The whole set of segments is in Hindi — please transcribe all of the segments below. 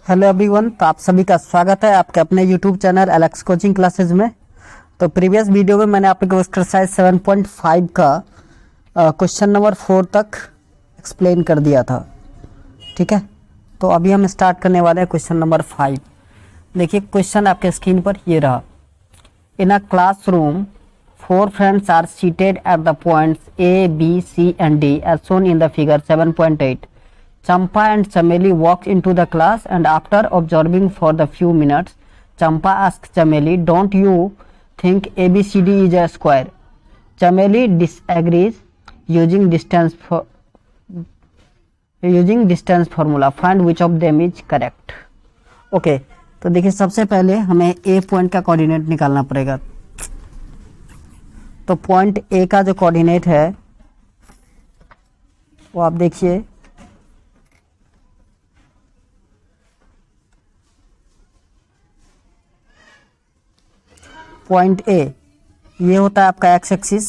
हेलो एवरीवन, तो आप सभी का स्वागत है आपके अपने YouTube channel Alex coaching classes में। तो प्रीवियस वीडियो में मैंने आपको एक्सरसाइज 7.5 का क्वेश्चन नंबर 4 तक एक्सप्लेन कर दिया था। ठीक है, तो अभी हम स्टार्ट करने वाले हैं क्वेश्चन नंबर 5। देखिए क्वेश्चन आपके स्क्रीन पर ये रहा। In a classroom 4 friends are seated at the points A B C and D as shown in the figure 7.8. Champa and Chameli walked into the class, and after observing for the few minutes, Champa asked Chameli, "Don't you think ABCD is a square?" Chameli disagrees. Using distance formula, find which of them is correct. Okay, तो देखिए सबसे पहले हमें ए पॉइंट का कोऑर्डिनेट निकालना पड़ेगा। तो पॉइंट ए का जो कोऑर्डिनेट है वो आप देखिए, पॉइंट ए ये होता है आपका एक्स एक्सिस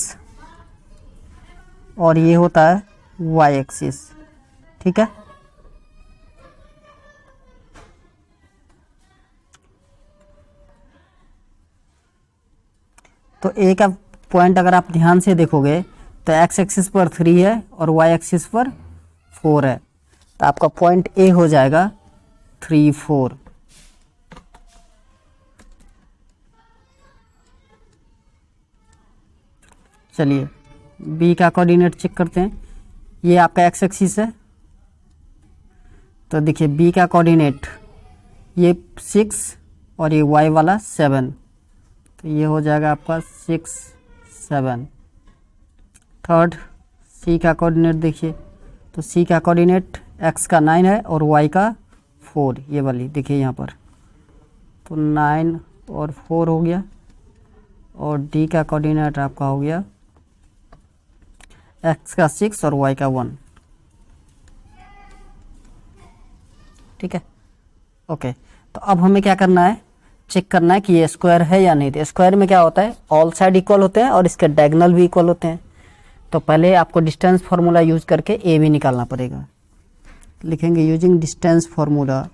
और ये होता है वाई एक्सिस। ठीक है, तो ए का पॉइंट अगर आप ध्यान से देखोगे तो एक्स एक्सिस पर 3 है और वाई एक्सिस पर 4 है, तो आपका पॉइंट ए हो जाएगा 3, 4। चलिए बी का कोऑर्डिनेट चेक करते हैं। ये आपका एक्स एक्सिस है, तो देखिए बी का कोऑर्डिनेट ये 6 और ये वाई वाला 7, तो ये हो जाएगा आपका 6, 7। थर्ड सी का कोऑर्डिनेट देखिए, तो सी का कोऑर्डिनेट एक्स का 9 है और वाई का 4, ये वाली देखिए यहाँ पर, तो 9 और 4 हो गया। और डी का कोऑर्डिनेट आपका हो गया एक्स का 6 और वाई का 1। ठीक है, ओके। तो अब हमें क्या करना है, चेक करना है कि ये स्क्वायर है या नहीं। तो स्क्वायर में क्या होता है, ऑल साइड इक्वल होते हैं और इसके डायगोनल भी इक्वल होते हैं। तो पहले आपको डिस्टेंस फार्मूला यूज करके ए भी निकालना पड़ेगा। लिखेंगे यूजिंग डिस्टेंस फार्मूला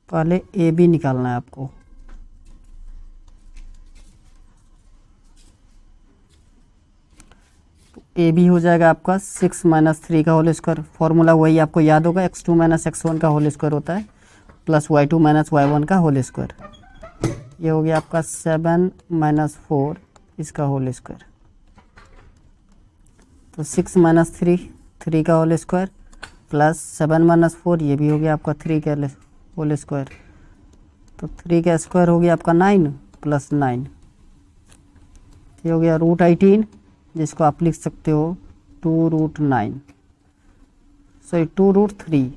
पहले ए बी निकालना है आपको। ए बी हो जाएगा आपका 6 माइनस 3 का होल स्क्वायर। फॉर्मूला वही आपको याद होगा, x2 माइनस x1 का होल स्क्वायर होता है प्लस y2 माइनस y1 का होल स्क्वायर। ये हो गया आपका 7 माइनस 4 इसका होल स्क्वायर। तो 6 माइनस 3 का होल स्क्वायर प्लस 7 माइनस 4, ये भी हो गया आपका 3 का होल स्क्वायर। तो 3 का स्क्वायर हो गया आपका 9 प्लस 9, ये हो गया √18, जिसको आप लिख सकते हो 2√9, सॉरी 2√3।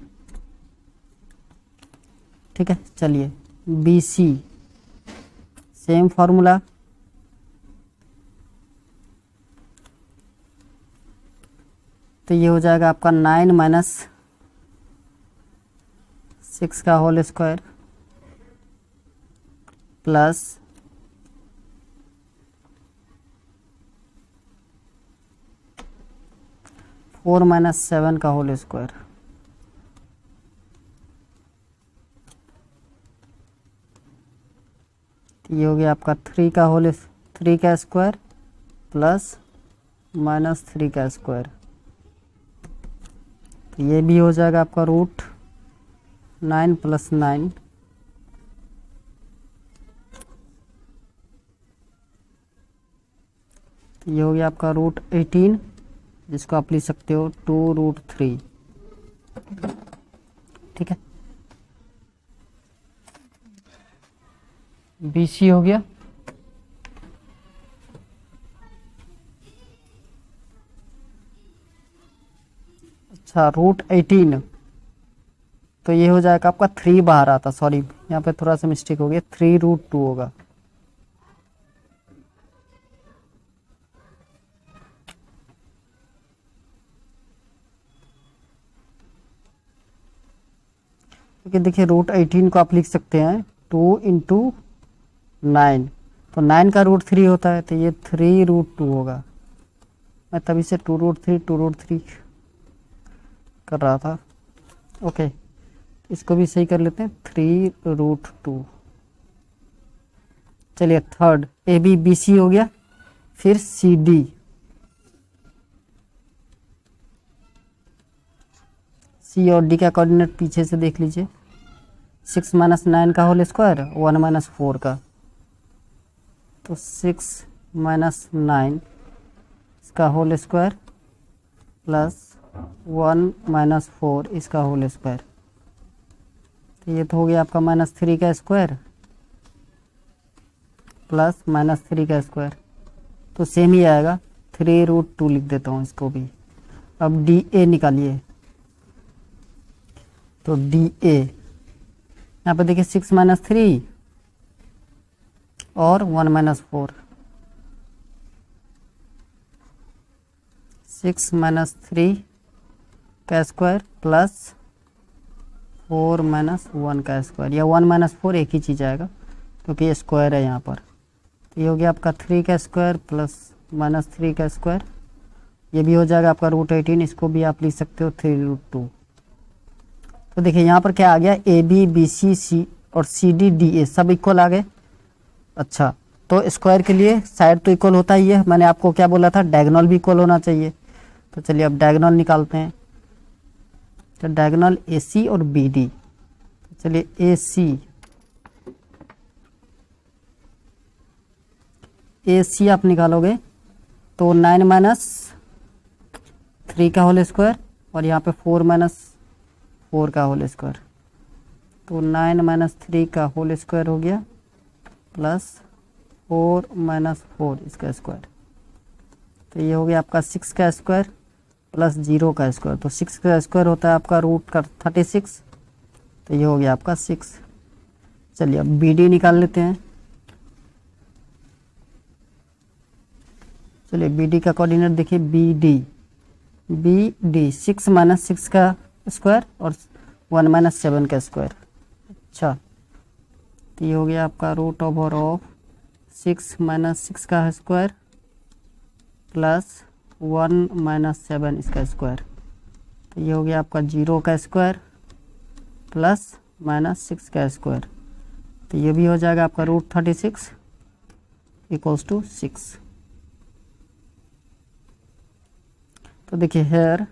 ठीक है, चलिए बी सी सेम फार्मूला। तो ये हो जाएगा आपका 9 माइनस 6 का होल स्क्वायर प्लस 4 माइनस 7 का होल स्क्वायर। ये हो गया आपका 3 का स्क्वायर प्लस माइनस 3 का स्क्वायर। तो ये भी हो जाएगा आपका √9 प्लस 9। तो ये हो गया आपका √18, जिसको आप लिख सकते हो 2√3। ठीक है, बी सी हो गया। अच्छा √18, तो ये हो जाएगा आपका 3 बाहर आता, सॉरी यहाँ पे थोड़ा सा मिस्टेक हो गया, 3√2 होगा। क्योंकि देखिए √18 को आप लिख सकते हैं 2 इंटू 9, तो 9 का √3 होता है, तो ये 3√2 होगा। मैं तभी से 2√3 कर रहा था। ओके, इसको भी सही कर लेते हैं, 3√2। चलिए थर्ड, ABBC हो गया, फिर CD। C और D का कोऑर्डिनेट पीछे से देख लीजिए, 6 - 9 का होल स्क्वायर, 1 - 4 का, तो 6 - 9 इसका होल स्क्वायर प्लस 1 - 4 इसका होल स्क्वायर, तो ये तो हो गया आपका -3 का स्क्वायर प्लस -3 का स्क्वायर, तो सेम ही आएगा, 3√2 लिख देता हूँ इसको भी। अब DA निकालिए, तो DA यहाँ पर देखिए 6 - 3 और 1 - 4, 6 - 3 का स्क्वायर प्लस 4 - 1 का स्क्वायर, या 1 - 4 एक ही चीज़ आएगा क्योंकि ये स्क्वायर है यहाँ पर। तो ये हो गया आपका 3 का स्क्वायर प्लस -3 का स्क्वायर, ये भी हो जाएगा आपका √18, इसको भी आप लिख सकते हो 3√2। तो देखिए यहाँ पर क्या आ गया, ABBC C और CD DA सब इक्वल आ गए। अच्छा, तो स्क्वायर के लिए साइड तो इक्वल होता ही है, मैंने आपको क्या बोला था, डायगोनल भी इक्वल होना चाहिए। तो चलिए अब डायगोनल निकालते हैं, तो डायगोनल AC और BD, चलिए AC आप निकालोगे तो 9 - 3 का होल स्क्वायर और यहाँ पे 4 - 4 का होल स्क्वायर, तो 9 - 3 का होल स्क्वायर हो गया प्लस 4 - 4 इसका स्क्वायर, तो ये हो गया आपका 6 का स्क्वायर प्लस 0 का स्क्वायर, तो 6 का स्क्वायर होता है आपका √36, तो ये हो गया आपका 6। चलिए अब BD निकाल लेते हैं। चलिए BD का कोऑर्डिनेट देखिए, BD 6 - 6 का स्क्वायर और 1 - 7 का स्क्वायर। अच्छा, तो ये हो गया आपका √6 - 6 का स्क्वायर प्लस 1 - 7 इसका स्क्वायर, तो ये हो गया आपका 0 का स्क्वायर प्लस -6 का स्क्वायर, तो ये भी हो जाएगा आपका √36 = 6। तो देखिए hair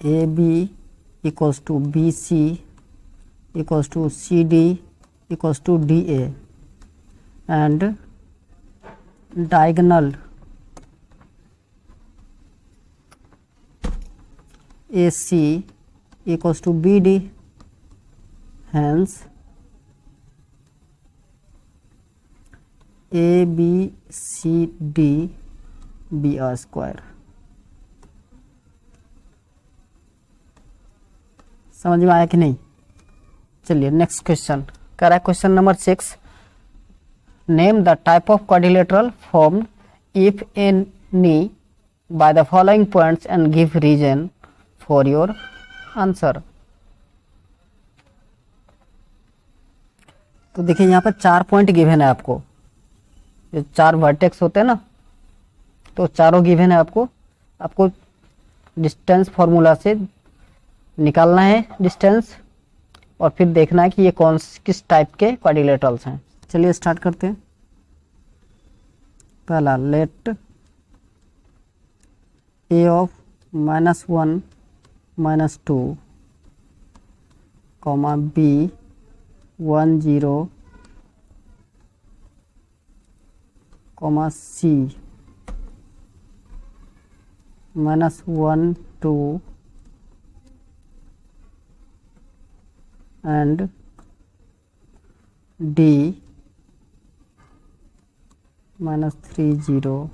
AB = BC = CD = DA and diagonal AC = BD, hence ABCD be a square। समझ में आया कि नहीं? चलिए नेक्स्ट क्वेश्चन कह रहा है, question number 6, name the type of quadrilateral form if any by the following points and give reason for your answer. तो देखिए यहाँ पर 4 पॉइंट गिवन है आपको, ये 4 वर्टेक्स होते हैं ना, तो चारों गिवन है आपको डिस्टेंस फॉर्मूला से निकालना है डिस्टेंस, और फिर देखना है कि ये किस टाइप के क्वाड्रिलेटरल्स हैं। चलिए स्टार्ट करते हैं। पहला, late A of -1 -2 B 1 0 C -1 2 and D -3 0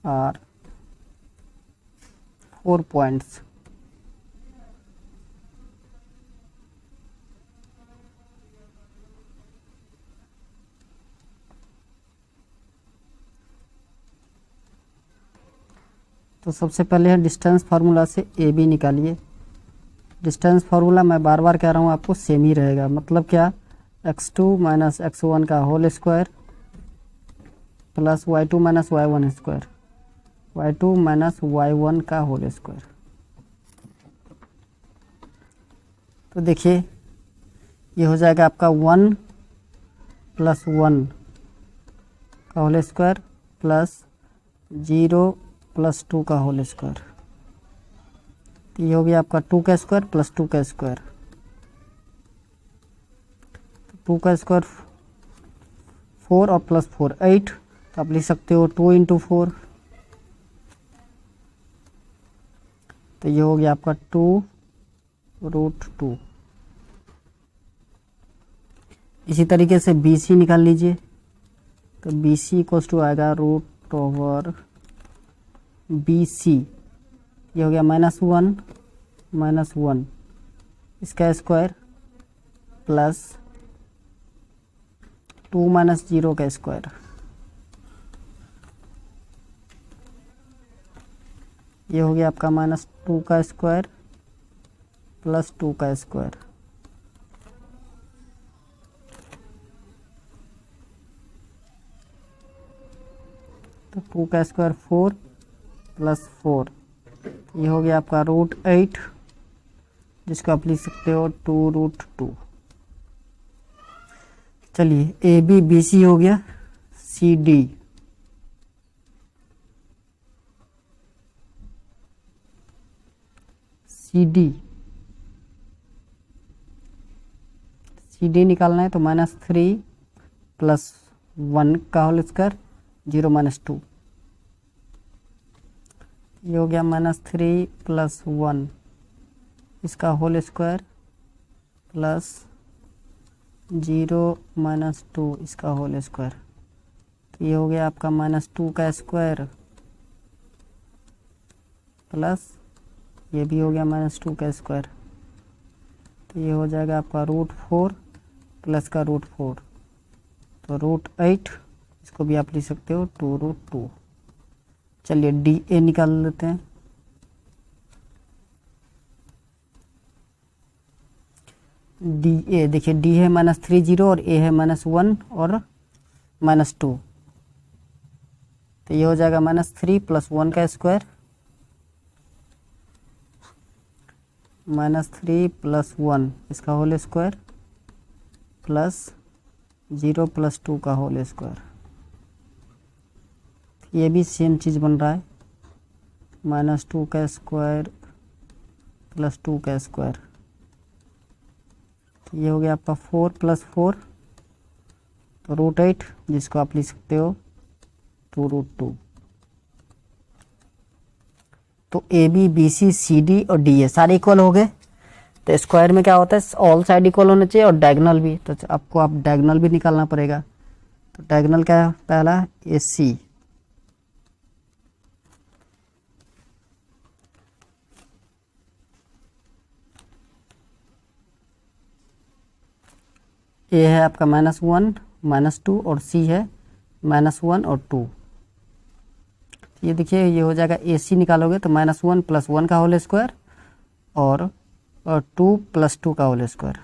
are 4 points। तो सबसे पहले है डिस्टेंस फार्मूला से AB निकालिए, डिस्टेंस फार्मूला मैं बार बार कह रहा हूँ आपको सेम ही रहेगा, मतलब क्या, x2 माइनस x1 का whole square plus y2 minus y1 square, y2 minus y1 का होल स्क्वायर। तो देखिए ये हो जाएगा आपका 1 प्लस 1 का होल स्क्वायर प्लस 0 प्लस 2 का होल स्क्वायर। तो ये हो गया आपका 2 का स्क्वायर प्लस 2 का स्क्वायर। 2 का स्क्वायर 4 और प्लस 4 8, तो आप लिख सकते हो 2 इंटू 4। तो ये हो गया आपका 2 रूट 2। इसी तरीके से BC निकाल लीजिए। तो BC इक्वल्स टू आएगा रूट ओवर BC, ये हो गया -1 -1 इसका स्क्वायर प्लस 2 माइनस 0 का स्क्वायर। ये हो गया आपका -2 का स्क्वायर प्लस 2 का स्क्वायर। तो 2 का स्क्वायर 4 प्लस 4, ये हो गया आपका रूट 8, जिसको आप लिख सकते हो 2 रूट 2। चलिए AB BC हो गया, CD CD निकालना है। तो -3 प्लस 1 का होल स्क्वायर 0 माइनस 2, ये हो गया -3 प्लस 1 इसका होल स्क्वायर प्लस 0 माइनस 2 इसका होल स्क्वायर। तो ये हो गया आपका -2 का स्क्वायर प्लस ये भी हो गया -2 का स्क्वायर। तो ये हो जाएगा आपका रूट 4 प्लस का रूट 4, तो रूट 8, इसको भी आप लिख सकते हो 2 रूट 2। चलिए DA निकाल लेते हैं। DA देखिए, D है -3 0 और A है -1 और -2, तो ये हो जाएगा -3 प्लस 1 का स्क्वायर -3 प्लस 1 इसका होल स्क्वायर प्लस 0 प्लस 2 का होल स्क्वायर। ये भी सेम चीज़ बन रहा है, -2 का स्क्वायर प्लस 2 का स्क्वायर। ये हो गया आपका 4 प्लस 4, तो रूट 8, जिसको आप लिख सकते हो 2 रूट 2। तो AB BC CD और DA सारे इक्वल हो गए। तो स्क्वायर में क्या होता है, ऑल साइड इक्वल होने चाहिए और डायगोनल भी, तो आपको आप डायगोनल भी निकालना पड़ेगा। तो डायगोनल क्या है, पहला AC A है आपका -1 -2 और C है -1 और 2। ये देखिए ये हो जाएगा AC निकालोगे तो -1 प्लस 1 का होल स्क्वायर और 2 प्लस 2 का होल स्क्वायर,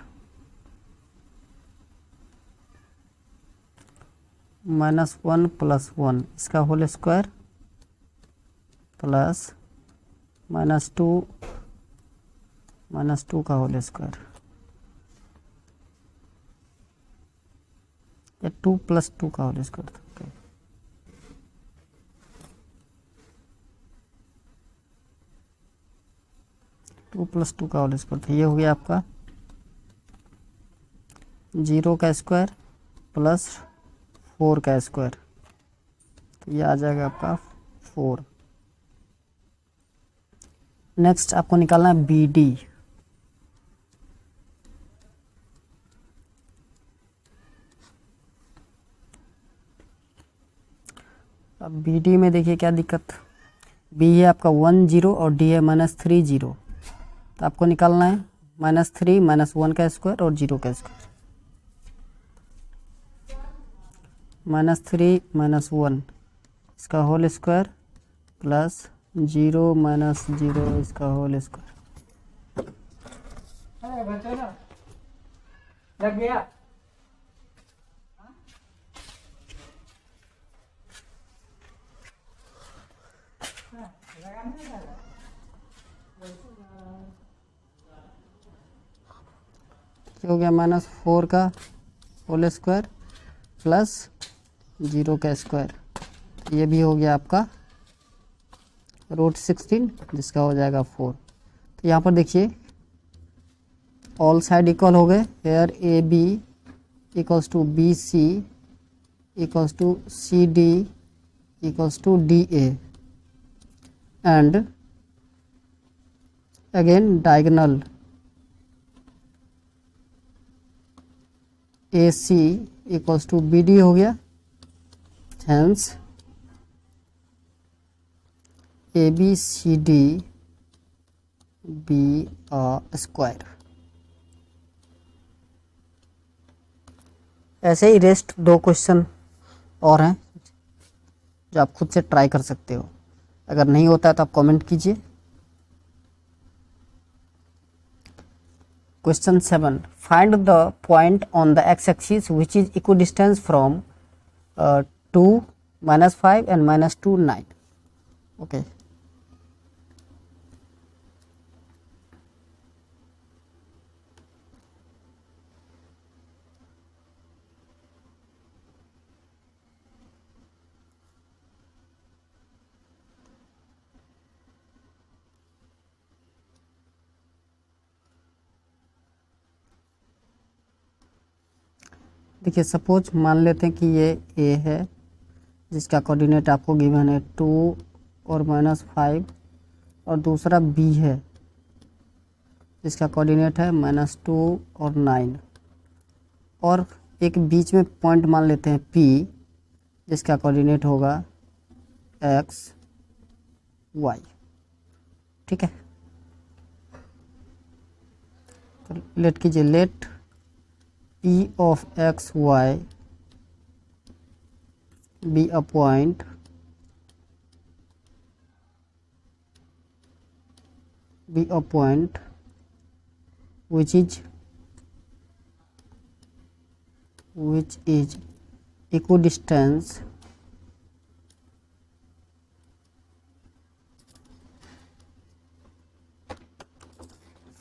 -1 प्लस 1 इसका होल स्क्वायर प्लस -2 का होल स्क्वायर, या 2 प्लस 2 का होल स्क्वायर। 2 प्लस 2 का होल स्क्वायर, तो ये हो गया आपका 0 का स्क्वायर प्लस 4 का स्क्वायर, तो ये आ जाएगा आपका 4। नेक्स्ट आपको निकालना है BD। अब BD में देखिए क्या दिक्कत, B है आपका 1 0 और D है -3 0, तो आपको निकालना है -3 -1 का स्क्वायर और 0 का स्क्वायर। -3 -1 इसका होल स्क्वायर प्लस 0 -0 इसका होल स्क्वायर। लग गया। हो गया -4 का होल स्क्वायर प्लस 0 का स्क्वायर, ये भी हो गया आपका √16 जिसका हो जाएगा 4। तो यहाँ पर देखिए ऑल साइड इक्वल हो गए। Here AB equals to BC equals to CD equals to DA and again diagonal AC equals to BD हो गया। Hence ABCD be square. ऐसे ही रेस्ट 2 क्वेश्चन और हैं जो आप खुद से ट्राई कर सकते हो। अगर नहीं होता है तो आप कमेंट कीजिए। Question 7, find the point on the x axis which is equidistance from 2 -5 and -2 9। Okay, देखिए सपोज मान लेते हैं कि ये ए है जिसका कोऑर्डिनेट आपको गिवन है 2 और -5, और दूसरा बी है जिसका कोऑर्डिनेट है -2 और 9, और एक बीच में पॉइंट मान लेते हैं पी जिसका कोऑर्डिनेट होगा x y। ठीक है, तो लेट कीजिए, late P of x y be a point which is equidistance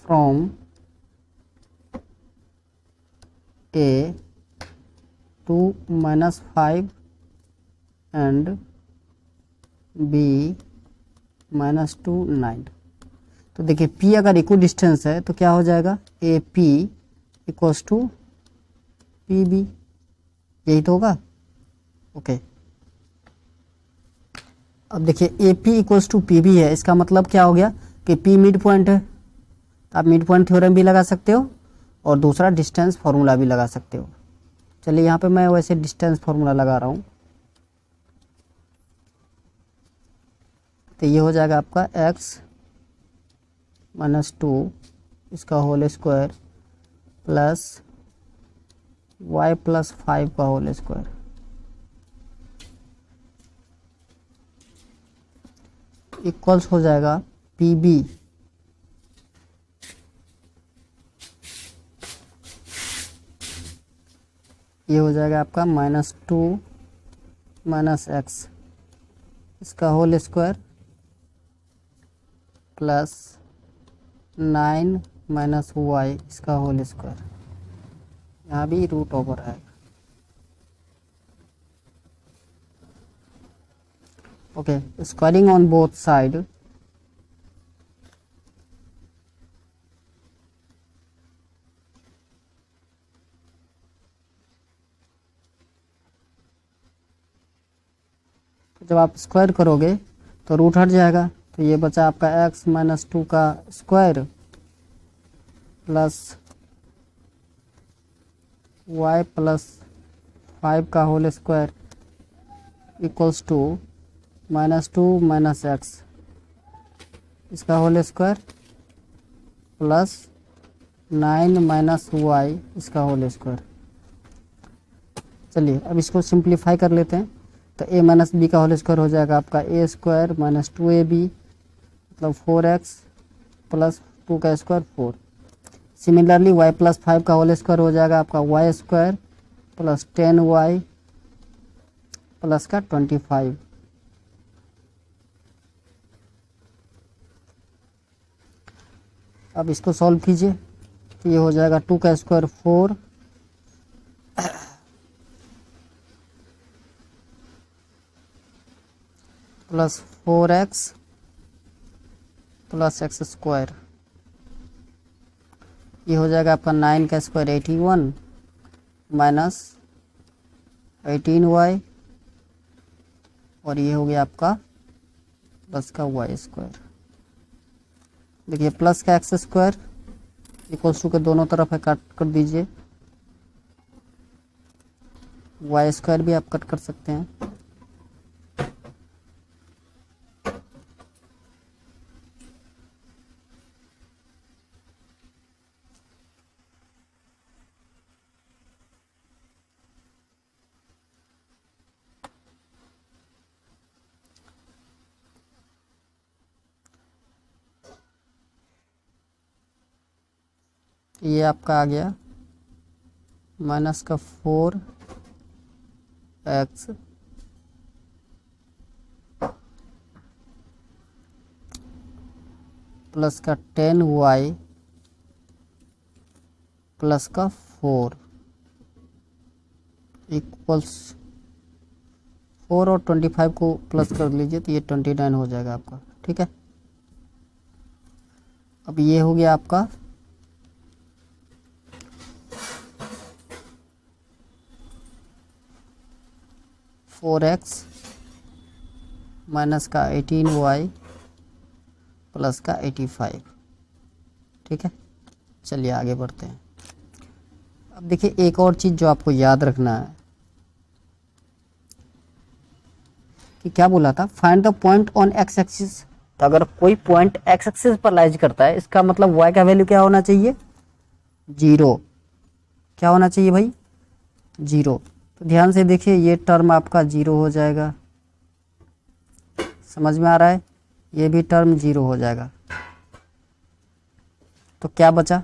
from A to -5 and B -2 9। तो देखिए P अगर इक्वल डिस्टेंस है तो क्या हो जाएगा, AP इक्वल्स टू PB, यही तो होगा। ओके, अब देखिए AP इक्वल्स टू PB है, इसका मतलब क्या हो गया कि P मिड पॉइंट है। आप मिड पॉइंट थ्योरम भी लगा सकते हो और दूसरा डिस्टेंस फार्मूला भी लगा सकते हो। चलिए यहाँ पे मैं वैसे डिस्टेंस फार्मूला लगा रहा हूँ। तो ये हो जाएगा आपका x -2 इसका होल स्क्वायर प्लस y + 5 का होल स्क्वायर। इक्वल्स हो जाएगा PB ये हो जाएगा आपका -2 - x इसका होल स्क्वायर प्लस 9 - y इसका होल स्क्वायर। यहाँ भी रूट ओवर है। Okay, squaring on both side जब आप स्क्वायर करोगे तो रूट हट जाएगा, तो ये बचा आपका x -2 का स्क्वायर प्लस y + 5 का whole square equals to -2 - x इसका होल स्क्वायर प्लस 9 - y इसका होल स्क्वायर। चलिए अब इसको सिंप्लीफाई कर लेते हैं। तो a - b का होल स्क्वायर हो जाएगा आपका a² - 2ab मतलब 4x प्लस 2 का स्क्वायर 4। सिमिलरली y प्लस 5 का होल स्क्वायर हो जाएगा आपका Y square plus 10y plus का 25। अब इसको सॉल्व कीजिए तो ये हो जाएगा 2 का square 4 plus 4x plus x square, ये हो जाएगा आपका 9 का स्क्वायर 81 माइनस 18y और ये हो गया आपका प्लस का वाई स्क्वायर। देखिए प्लस का एक्स स्क्वायर इक्वल्स टू के दोनों तरफ है, काट कर दीजिए। वाई स्क्वायर भी आप कट कर सकते हैं। ये आपका आ गया माइनस का 4x प्लस का 10y प्लस का 4 इक्वल्स 4 और 25 को प्लस कर लीजिए तो ये 29 हो जाएगा आपका। ठीक है, अब ये हो गया आपका 4x माइनस का 18y प्लस का 85। ठीक है, चलिए आगे बढ़ते हैं। अब देखिए एक और चीज़ जो आपको याद रखना है कि क्या बोला था, find the point on x axis. तो अगर कोई पॉइंट एक्स एक्सिस पर लाइज करता है इसका मतलब y का वैल्यू क्या होना चाहिए, 0। क्या होना चाहिए भाई, 0। तो ध्यान से देखिए ये टर्म आपका 0 हो जाएगा, समझ में आ रहा है, ये भी टर्म 0 हो जाएगा। तो क्या बचा,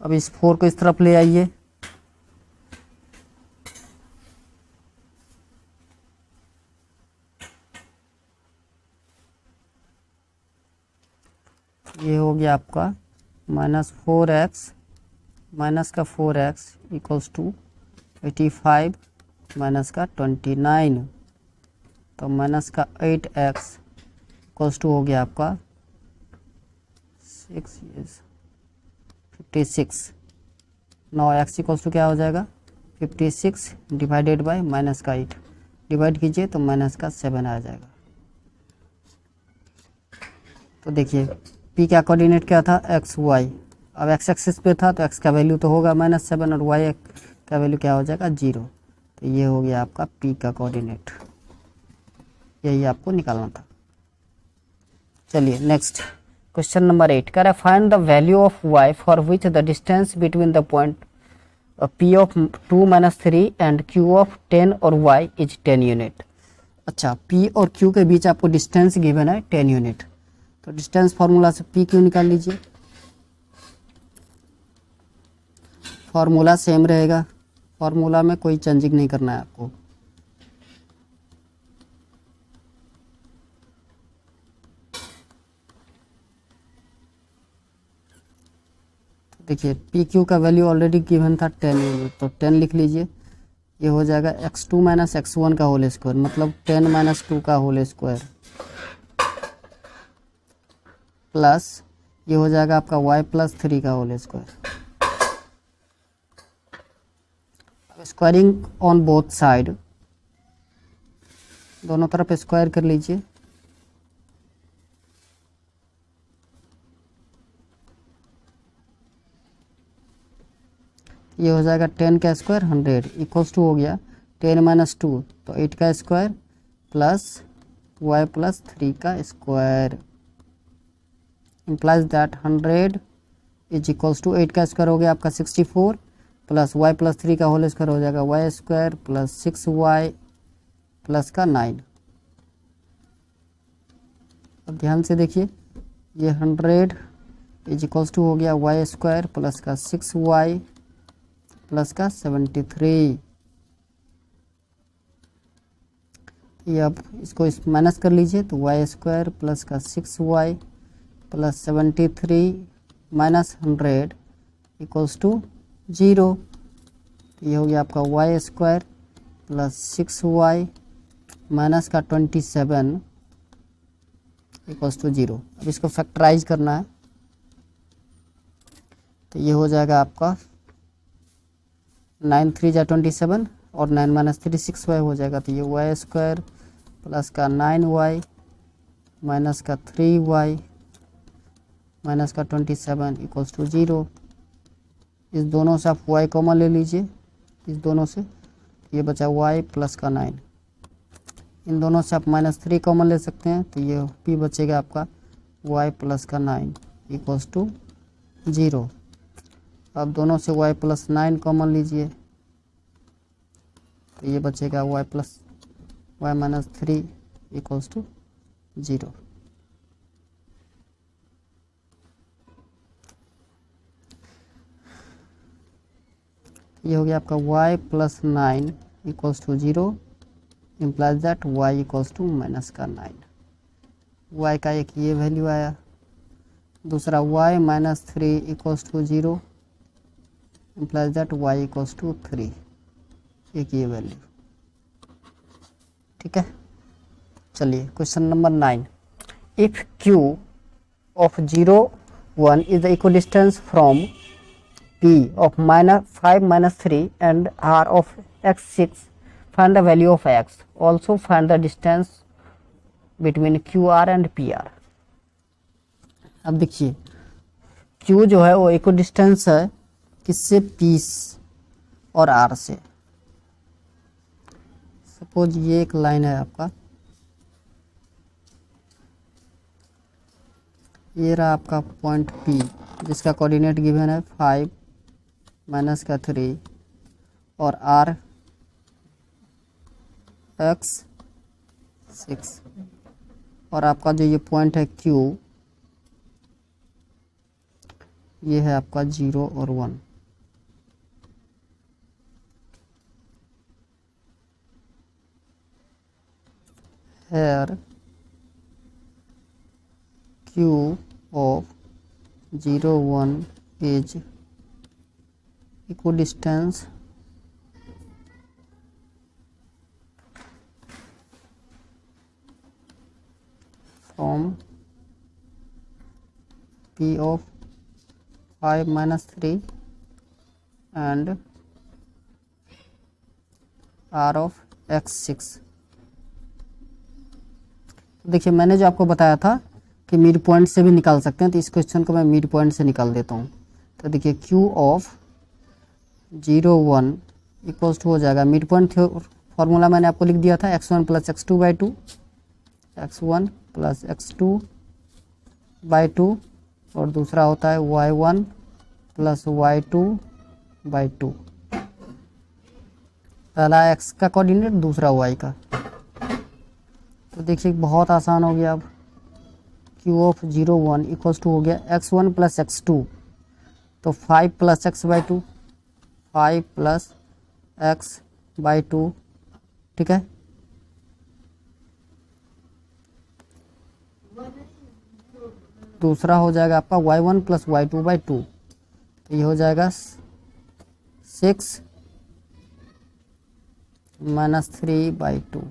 अब इस 4 को इस तरफ ले आइए, ये हो गया आपका माइनस 4x माइनस का 4x इक्वल्स टू 85 माइनस का 29, तो माइनस का 8x इक्वल्स टू हो गया आपका 56। नाउ x इक्वल्स टू क्या हो जाएगा 56 डिवाइडेड बाय माइनस का 8, डिवाइड कीजिए तो माइनस का 7 आ जाएगा। तो देखिए p का कोऑर्डिनेट क्या था एक्स वाई, अब एक्स एक्सिस पे था तो x का वैल्यू तो होगा -7 और y का वैल्यू क्या हो जाएगा 0। तो ये हो गया आपका p का कोऑर्डिनेट, यही आपको निकालना था। चलिए नेक्स्ट क्वेश्चन नंबर 8 कह रहा है find the value of y for which the distance between the point p of 2 - 3 and q of 10 और y इज 10 यूनिट। अच्छा p और q के बीच आपको डिस्टेंस गिवन है 10 यूनिट, तो डिस्टेंस फार्मूला से p q निकाल लीजिए। फार्मूला सेम रहेगा, फार्मूला में कोई चेंजिंग नहीं करना है आपको। देखिए पी क्यू का वैल्यू ऑलरेडी गिवन था 10 यूनिट, तो 10 लिख लीजिए। ये हो जाएगा x2 - x1 का होल स्क्वायर, मतलब 10 - 2 का होल स्क्वायर, प्लस ये हो जाएगा आपका y + 3 का whole square. Squaring on both side, दोनों तरफ स्क्वायर कर लीजिए। ये हो जाएगा 10 का स्क्वायर 100 इक्वल्स टू हो गया 10 - 2 तो 8 का स्क्वायर प्लस y + 3 का square, implies that 100 is equals to 8 का स्क्वायर हो गया आपका 64 प्लस y + 3 का होल स्क्वायर हो जाएगा y² प्लस 6y प्लस का 9। अब ध्यान से देखिए ये 100 इज इक्वल्स टू हो गया वाई स्क्वायर प्लस का 6y प्लस का 73। ये अब इसको माइनस कर लीजिए तो वाई स्क्वायर प्लस का 6y plus 73 minus 100 equals to 0। तो ये हो गया आपका Y square plus 6y minus का 27 इक्वल्स टू 0। अब इसको फैक्टराइज करना है तो ये हो जाएगा आपका 9 3 जा 27 और 9 माइनस 3 6y हो जाएगा। तो ये वाई स्क्वायर प्लस का 9y माइनस का 3y माइनस का 27 इक्वल्स टू 0। इस दोनों से आप y कॉमन ले लीजिए, इस दोनों से ये बचा y प्लस का 9। इन दोनों से आप माइनस 3 कॉमन ले सकते हैं तो ये p बचेगा आपका y प्लस का 9 इक्वल्स टू 0। अब दोनों से y प्लस 9 कॉमन लीजिए तो ये बचेगा y plus y minus 3 equals to 0। ये हो गया आपका y plus 9 equals to 0 implies that y equals to minus का 9। y का एक ये वैल्यू आया, दूसरा y minus 3 equals to 0 implies that y equals to 3, एक ये वैल्यू। ठीक है, चलिए question number 9। If q of 0 1 is the equal distance from p of -5 minus 3 and r of x6, find the value of x. Also find the distance between qr and pr. अब देखिए q जो है वो इक्वल डिस्टेंस है किससे, p और r से। सपोज ये एक लाइन है आपका, ये रहा आपका पॉइंट p जिसका कोऑर्डिनेट गिवन है 5 माइनस का 3 और r x 6 और आपका जो ये पॉइंट है q ये है आपका 0 और 1। Here q of 0 1 is equidistance from p of 5 minus 3 and r of x 6। देखिए मैंने जो आपको बताया था कि मिड पॉइंट से भी निकाल सकते हैं, तो इस क्वेश्चन को मैं मिड पॉइंट से निकाल देता हूँ। तो देखिए q ऑफ 0 1 इक्वल्स टू हो जाएगा, मिड पॉइंट फॉर्मूला मैंने आपको लिख दिया था x1 plus x2 by 2, x1 plus x2 by 2 और दूसरा होता है y1 प्लस y2 बाई 2। पहला x का कोऑर्डिनेट, दूसरा y का। तो देखिए बहुत आसान हो गया। अब q ऑफ 0 1 इक्वल्स टू हो गया x1 प्लस x2, तो 5 plus x by 2, 5 plus x by 2। ठीक है, दूसरा हो जाएगा आपका y1 प्लस y2 बाई 2, तो ये हो जाएगा 6 माइनस 3 बाई 2।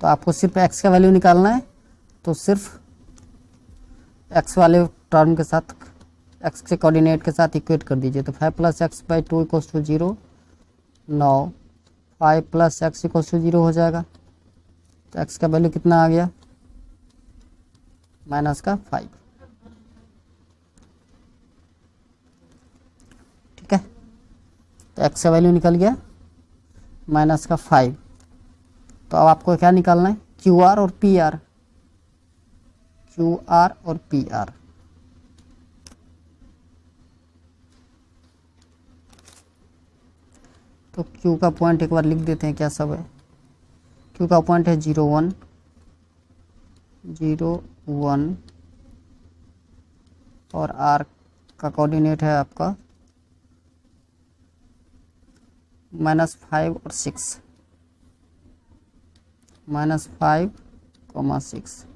तो आपको सिर्फ x का वैल्यू निकालना है, तो सिर्फ x वाले टर्म के साथ x के कोऑर्डिनेट के साथ इक्वेट कर दीजिए। तो 5 plus x by 2 equals to 0, 9 5 plus x equals to 0 हो जाएगा। तो x का वैल्यू कितना आ गया, माइनस का 5। ठीक है, तो x का वैल्यू निकल गया माइनस का 5। तो अब आपको क्या निकालना है, QR और PR, QR और PR। तो Q का पॉइंट एक बार लिख देते हैं क्या सब है। क्यू का पॉइंट है 0 1 0 1 और आर का कोऑर्डिनेट है आपका -5 और 6, -5, 6।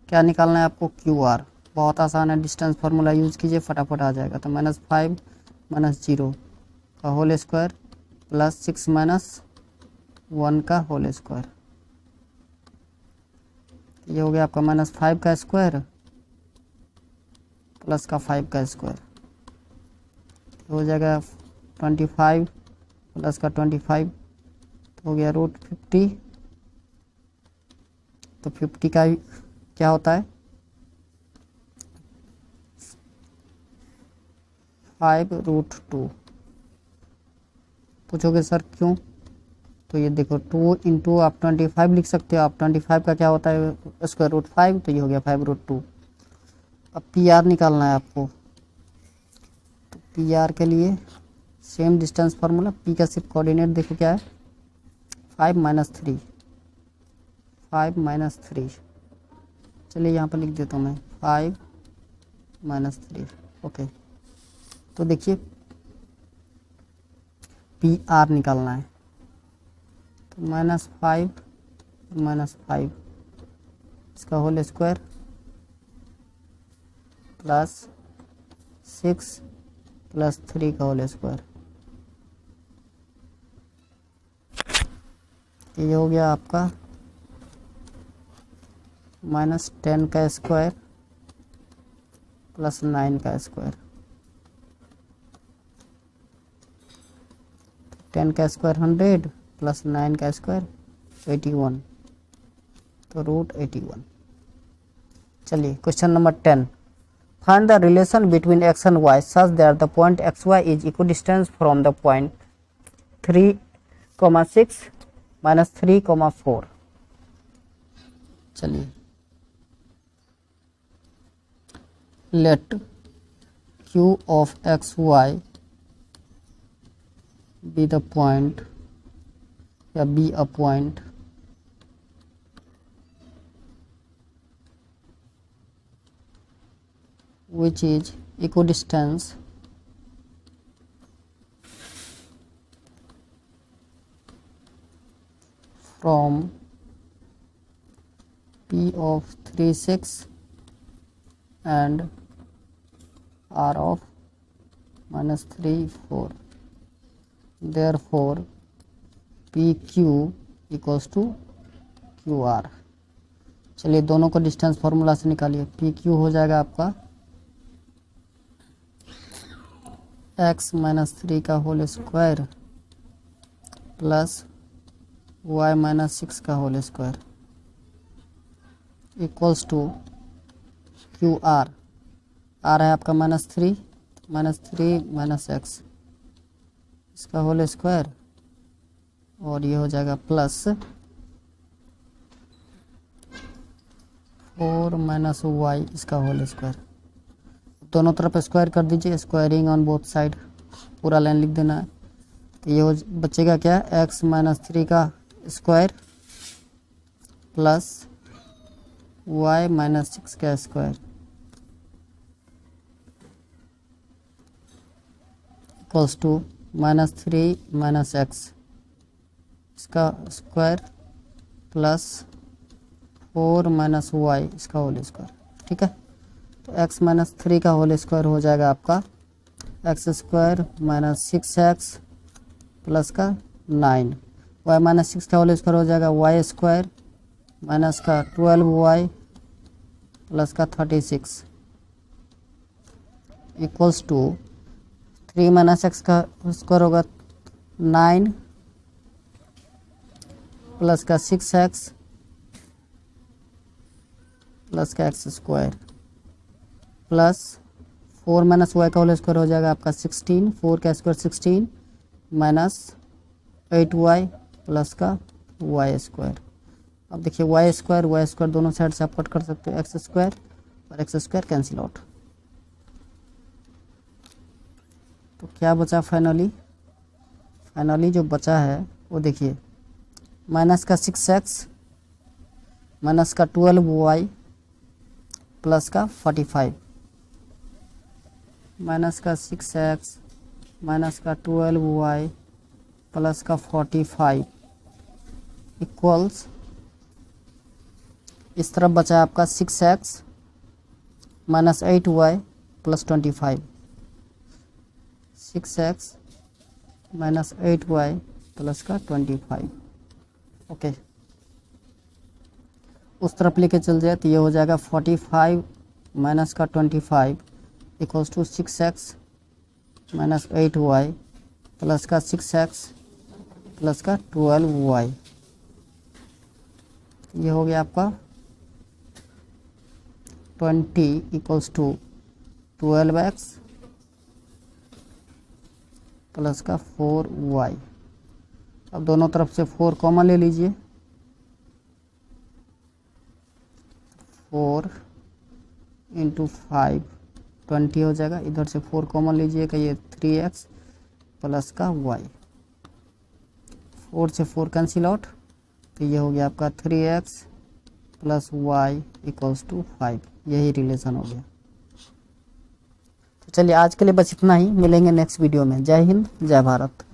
क्या निकालना है आपको? Q R. बहुत आसान है, डिस्टेंस फार्मूला यूज़ कीजिए, फटाफट आ जाएगा। तो -5 -0 का होल स्क्वायर प्लस 6 -1 का होल स्क्वायर, ये हो गया आपका -5 का स्क्वायर प्लस का 5 का स्क्वायर, हो जाएगा 25 प्लस का 25, तो हो गया √50। तो 50 का क्या होता है? 5√2। पूछोगे सर क्यों? तो ये देखो 2 इंटू आप 25 लिख सकते हो। आप 25 का क्या होता है? √5, तो ये हो गया 5√2। अब पी आर निकालना है आपको। तो पी आर के लिए सेम डिस्टेंस फार्मूला, पी का सिर्फ कोऑर्डिनेट देखो क्या है, 5 -3, 5 -3। चलिए यहाँ पर लिख देता हूँ मैं 5 -3। ओके, तो देखिए पी आर निकालना है। तो -5 -5 इसका होल स्क्वायर प्लस 6 प्लस 3 का होल स्क्वायर, ये हो गया आपका -10 का स्क्वायर प्लस 9 का स्क्वायर। 10 का स्क्वायर 100 प्लस 9 का स्क्वायर 81, तो √81। चलिए question number 10, find the relation between x and y such that the point xy is equidistance from the point 3, 6 -3, 4। चलिए, late q of xy be the point या be a point which is equidistance from P of 3, 6 and R of -3, 4. Therefore PQ equals to QR। चलिए दोनों को डिस्टेंस फार्मूला से निकालिए। PQ हो जाएगा आपका x -3 का होल स्क्वायर प्लस y -6 का whole square equals to QR। R है आपका -3 -x इसका होल स्क्वायर, और ये हो जाएगा प्लस 4 -y इसका होल स्क्वायर। दोनों तरफ स्क्वायर कर दीजिए, स्क्वायरिंग ऑन बोथ साइड, पूरा लाइन लिख देना है। तो ये हो बचेगा क्या, x -3 का स्क्वायर प्लस y -6 का स्क्वायर इक्वल्स टू -3 -x इसका स्क्वायर प्लस 4 -y इसका होल स्क्वायर। ठीक है, तो x -3 का होल स्क्वायर हो जाएगा आपका x² -6x प्लस का 9, y -6 का होल स्क्वायर हो जाएगा y² माइनस का 12y प्लस का 36 इक्वल्स टू 3 -x का स्क्वायर होगा 9 प्लस का 6x प्लस का x² प्लस 4 -y का होल स्क्वायर हो जाएगा आपका 16, 4 का स्क्वायर 16 माइनस 8y प्लस का y²। अब देखिए y² दोनों साइड से आप कट कर सकते हो, x² और x² कैंसिल आउट। तो क्या बचा फाइनली जो बचा है वो देखिए माइनस का 6x माइनस का 12y प्लस का 45, माइनस का 6x माइनस का 12y प्लस का 45 इक्वल्स, इस तरफ बचा आपका 6x minus 8y plus 25, 6x minus 8y plus का 25। ओके, उस तरफ लेके चल जाए तो ये हो जाएगा 45 माइनस का 25 equals to 6x minus 8y plus का 6x प्लस का 12y। ये हो गया आपका 20 इक्वल्स टू 12x प्लस का 4y। अब दोनों तरफ से 4 कॉमन ले लीजिए, 4 इंटू 5 20 हो जाएगा। इधर से 4 कॉमन लीजिएगा, ये 3x प्लस का y, 4 से 4 कैंसिल आउट, तो ये हो गया आपका 3x plus y equals to 5। यही रिलेशन हो गया। तो चलिए आज के लिए बस इतना ही, मिलेंगे नेक्स्ट वीडियो में। जय हिंद, जय भारत।